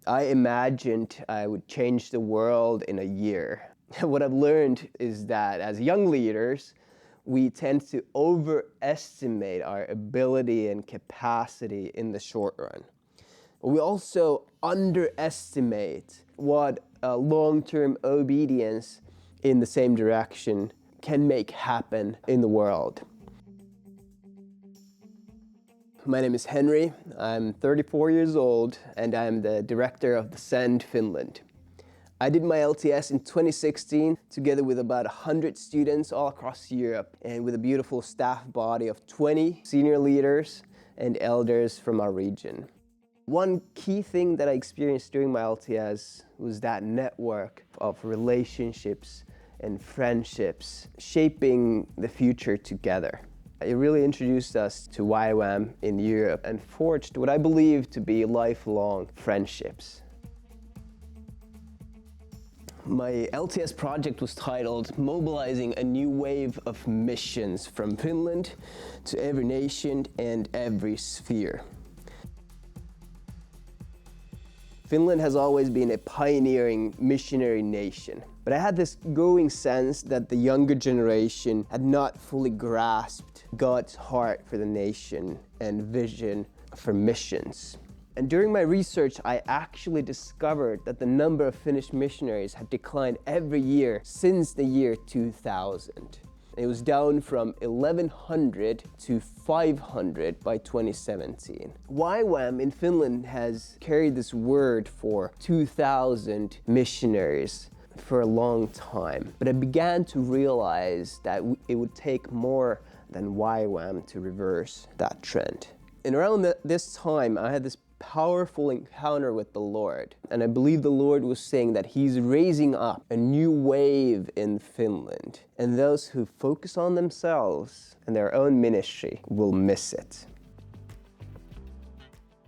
I imagined I would change the world in a year. What I've learned is that as young leaders, we tend to overestimate our ability and capacity in the short run. We also underestimate what long-term obedience in the same direction can make happen in the world. My name is Henri. I'm 34 years old and I'm the director of the SEND Finland. I did my LTS in 2016 together with about 100 students all across Europe and with a beautiful staff body of 20 senior leaders and elders from our region. One key thing that I experienced during my LTS was that network of relationships and friendships shaping the future together. It really introduced us to YWAM in Europe and forged what I believe to be lifelong friendships. My LTS project was titled Mobilizing a New Wave of Missions from Finland to Every Nation and Every Sphere. Finland has always been a pioneering missionary nation, but I had this growing sense that the younger generation had not fully grasped God's heart for the nation and vision for missions. And during my research, I actually discovered that the number of Finnish missionaries had declined every year since the year 2000. It was down from 1,100 to 500 by 2017. YWAM in Finland has carried this word for 2,000 missionaries for a long time. But I began to realize that it would take more than YWAM to reverse that trend. And around this time, I had this powerful encounter with the Lord. And I believe the Lord was saying that He's raising up a new wave in Finland. And those who focus on themselves and their own ministry will miss it.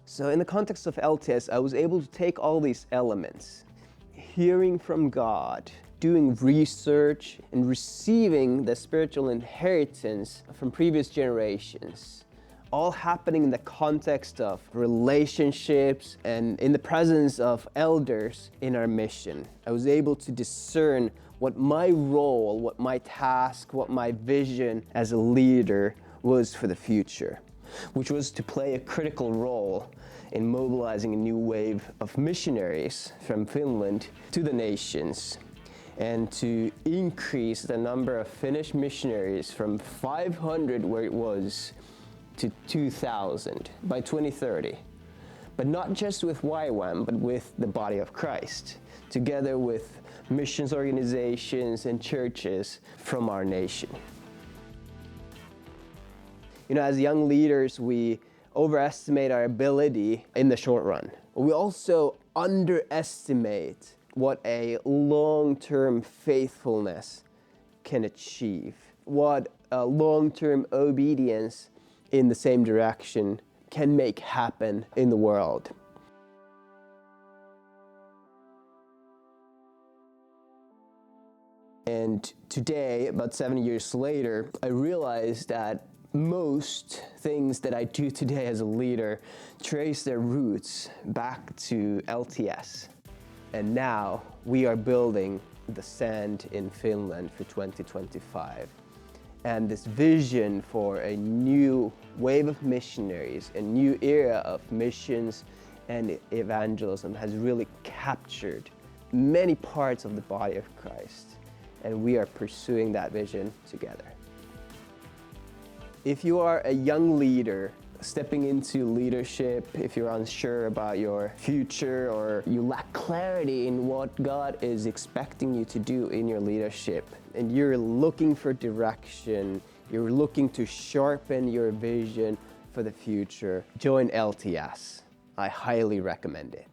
So in the context of LTS, I was able to take all these elements, hearing from God, doing research, and receiving the spiritual inheritance from previous generations, all happening in the context of relationships and in the presence of elders in our mission. I was able to discern what my role, what my task, what my vision as a leader was for the future, which was to play a critical role in mobilizing a new wave of missionaries from Finland to the nations, and to increase the number of Finnish missionaries from 500, where it was, to 2,000 by 2030. But not just with YWAM, but with the body of Christ, together with missions organizations and churches from our nation. You know, as young leaders, we overestimate our ability in the short run. We also underestimate what a long-term faithfulness can achieve, what a long-term obedience in the same direction can make happen in the world. And today, about 7 years later, I realized that most things that I do today as a leader trace their roots back to LTS. And now we are building the SEND in Finland for 2025. And this vision for a new wave of missionaries, a new era of missions and evangelism has really captured many parts of the body of Christ. And we are pursuing that vision together. If you are a young leader stepping into leadership, if you're unsure about your future or you lack clarity in what God is expecting you to do in your leadership, and you're looking for direction, you're looking to sharpen your vision for the future, join LTS. I highly recommend it.